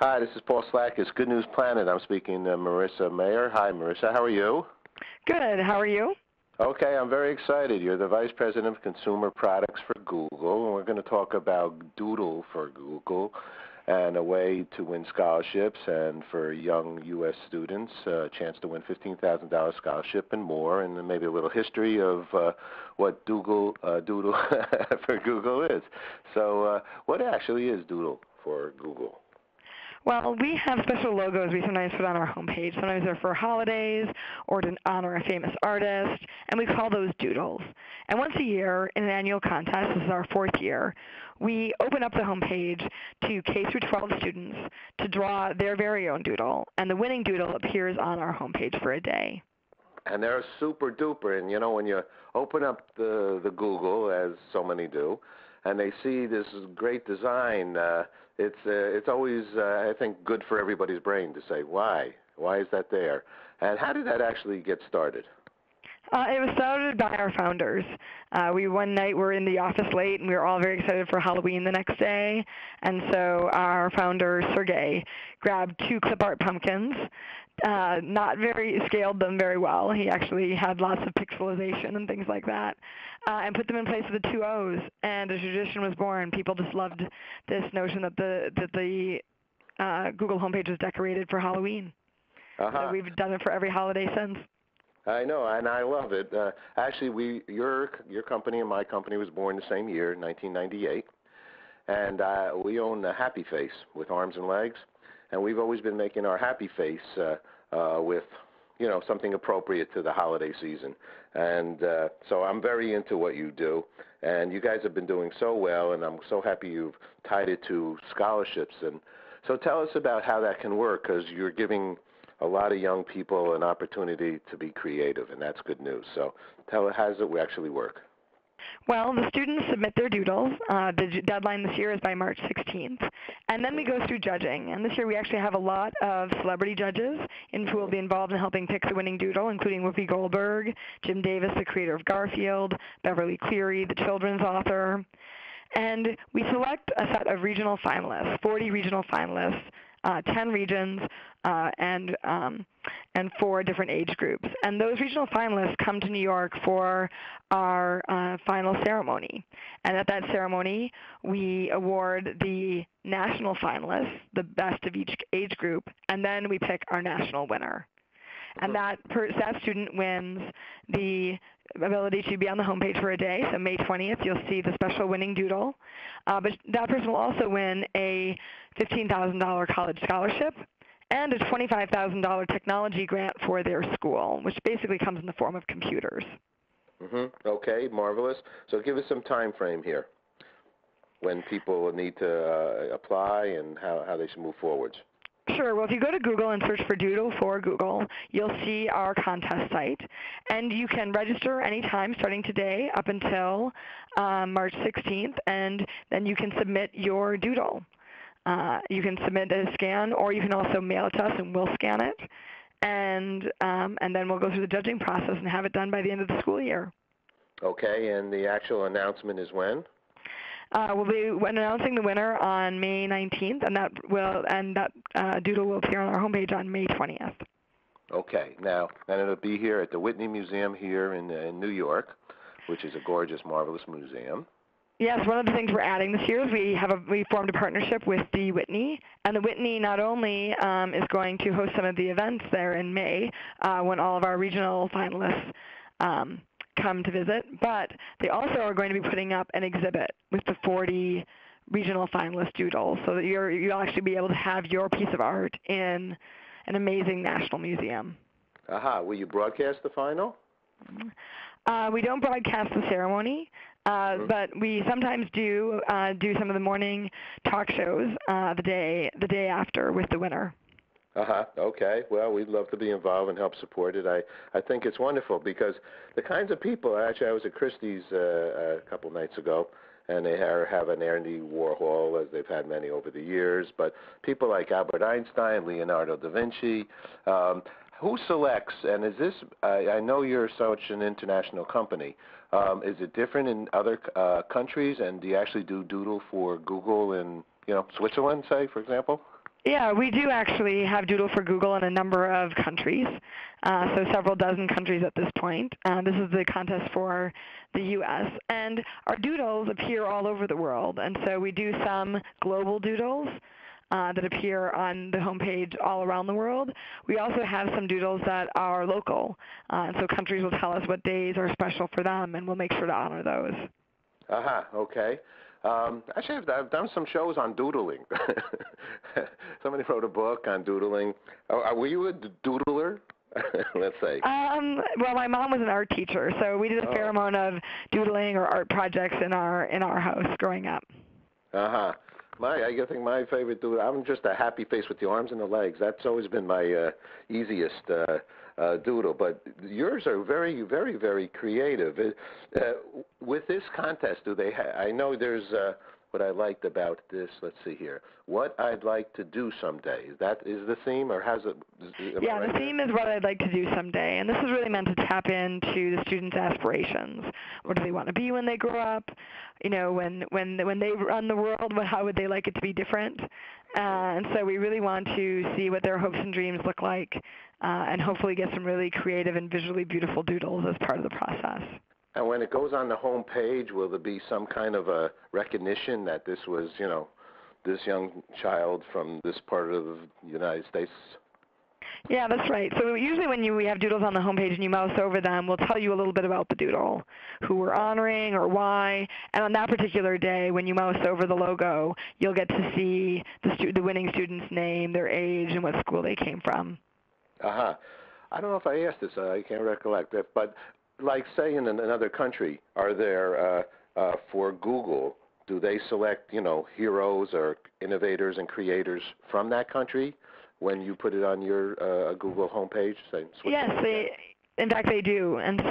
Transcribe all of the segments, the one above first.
Hi, this is Paul Slack. It's Good News Planet. I'm speaking to Marissa Mayer. Hi, Marissa. How are you? Good. How are you? Okay, I'm very excited. You're the Vice President of Consumer Products for Google, and we're going to talk about Doodle for Google and a way to win scholarships and for young U.S. students, a chance to win $15,000 scholarship and more, and then maybe a little history of what Doodle for Google is. So what actually is Doodle for Google? Well, we have special logos we sometimes put on our homepage. Sometimes they're for holidays or to honor a famous artist, and we call those doodles. And once a year, in an annual contest, this is our fourth year, we open up the homepage to K through 12 students to draw their very own doodle, and the winning doodle appears on our homepage for a day. And they're super duper, and you know, when you open up the Google, as so many do, and they see this great design, it's always, I think, good for everybody's brain to say, why? Why is that there? And how did that actually get started? It was started by our founders. One night were in the office late, and we were all very excited for Halloween the next day. And so our founder, Sergey, grabbed 2 clip art pumpkins, scaled them very well. He actually had lots of pixelization and things like that, and put them in place of the 2 O's. And a tradition was born. People just loved this notion that the Google homepage was decorated for Halloween. So we've done it for every holiday since. I know, and I love it. Actually, your company and my company was born the same year, 1998, and we own a Happy Face with arms and legs, and we've always been making our Happy Face with, something appropriate to the holiday season. And so I'm very into what you do, and you guys have been doing so well, and I'm so happy you've tied it to scholarships. And so tell us about how that can work, because you're giving a lot of young people an opportunity to be creative, and that's good news. So tell us, how does it actually work? Well, the students submit their doodles. The deadline this year is by March 16th. And then we go through judging. And this year we actually have a lot of celebrity judges who will be involved in helping pick the winning doodle, including Whoopi Goldberg, Jim Davis, the creator of Garfield, Beverly Cleary, the children's author. And we select a set of regional finalists, 40 regional finalists, 10 regions, and 4 different age groups. And those regional finalists come to New York for our final ceremony. And at that ceremony, we award the national finalists, the best of each age group, and then we pick our national winner. And that student wins the ability to be on the homepage for a day. So May 20th, you'll see the special winning doodle. But that person will also win a $15,000 college scholarship and a $25,000 technology grant for their school, which basically comes in the form of computers. Okay, marvelous. So give us some time frame here when people need to apply and how they should move forward. Sure. Well, if you go to Google and search for Doodle for Google, you'll see our contest site. And you can register anytime starting today up until March 16th, and then you can submit your doodle. You can submit a scan, or you can also mail it to us and we'll scan it. And then we'll go through the judging process and have it done by the end of the school year. Okay, and the actual announcement is when? We'll be announcing the winner on May 19th, and that doodle will appear on our homepage on May 20th. Okay, now, and it'll be here at the Whitney Museum here in New York, which is a gorgeous, marvelous museum. Yes, one of the things we're adding this year is we formed a partnership with the Whitney, and the Whitney not only is going to host some of the events there in May when all of our regional finalists come to visit, but they also are going to be putting up an exhibit with the 40 regional finalist doodles, so that you'll actually be able to have your piece of art in an amazing national museum. Will you broadcast the final? We don't broadcast the ceremony, but we sometimes do some of the morning talk shows the day after with the winner. Okay. Well, we'd love to be involved and help support it. I think it's wonderful because the kinds of people, actually I was at Christie's a couple nights ago, and they have an Andy Warhol, as they've had many over the years, but people like Albert Einstein, Leonardo da Vinci, who selects, and is this, I know you're such an international company, is it different in other countries, and do you actually do Doodle for Google in, Switzerland, say, for example? Yeah, we do actually have Doodle for Google in a number of countries, so several dozen countries at this point. This is the contest for the U.S. And our doodles appear all over the world, and so we do some global doodles that appear on the homepage all around the world. We also have some doodles that are local, and so countries will tell us what days are special for them, and we'll make sure to honor those. Okay. Actually, I've done some shows on doodling. Somebody wrote a book on doodling. Were you a doodler? Let's say. Well, my mom was an art teacher, so we did a fair amount of doodling or art projects in our house growing up. I think my favorite doodle. I'm just a happy face with the arms and the legs. That's always been my easiest doodle. But yours are very, very, very creative. With this contest, do they? I know there's what I liked about this. Let's see here. What I'd like to do someday. That is the theme, or has it? Yeah, the theme is what I'd like to do someday, and this is really meant to tap into the students' aspirations. What do they want to be when they grow up? You know, when they run the world, how would they like it to be different? And so we really want to see what their hopes and dreams look like, and hopefully get some really creative and visually beautiful doodles as part of the process. And when it goes on the home page, will there be some kind of a recognition that this was, this young child from this part of the United States? Yeah, that's right. So usually when we have doodles on the homepage and you mouse over them, we'll tell you a little bit about the doodle, who we're honoring or why. And on that particular day, when you mouse over the logo, you'll get to see the winning student's name, their age, and what school they came from. I don't know if I asked this. I can't recollect it. But like, say, in another country, are there, for Google, do they select, heroes or innovators and creators from that country when you put it on your Google homepage? Say, yes, in fact, they do. And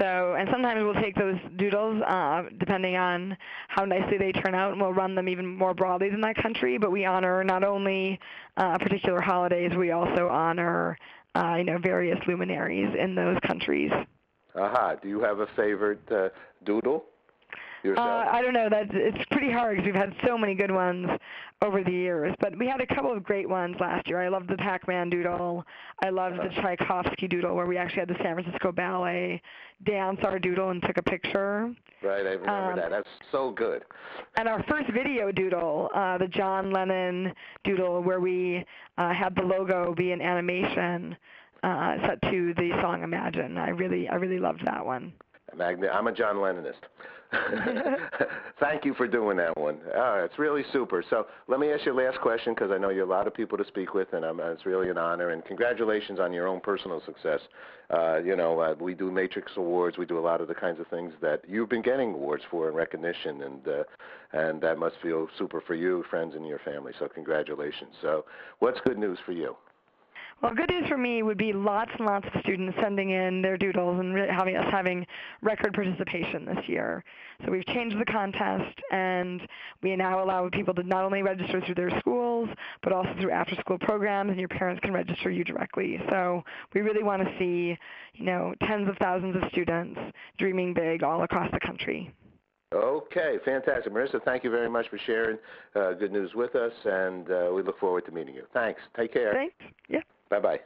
sometimes we'll take those doodles, depending on how nicely they turn out, and we'll run them even more broadly than that country. But we honor not only particular holidays, we also honor various luminaries in those countries. Do you have a favorite doodle yourself? I don't know. It's pretty hard because we've had so many good ones over the years. But we had a couple of great ones last year. I loved the Pac-Man doodle. I loved the Tchaikovsky doodle, where we actually had the San Francisco Ballet dance our doodle and took a picture. Right, I remember that. That's so good. And our first video doodle, the John Lennon doodle, where we had the logo be an animation set to the song Imagine. I really loved that one. I'm a John Lennonist. Thank you for doing that one. It's really super. So let me ask you a last question, because I know you have a lot of people to speak with, and it's really an honor. And congratulations on your own personal success. We do Matrix Awards. We do a lot of the kinds of things that you've been getting awards for and recognition, and that must feel super for you, friends, and your family. So congratulations. So what's good news for you? Well, good news for me would be lots and lots of students sending in their doodles and having record participation this year. So we've changed the contest, and we now allow people to not only register through their schools, but also through after-school programs, and your parents can register you directly. So we really want to see, tens of thousands of students dreaming big all across the country. Okay, fantastic. Marissa, thank you very much for sharing good news with us, and we look forward to meeting you. Thanks. Take care. Thanks. Yeah. Bye-bye.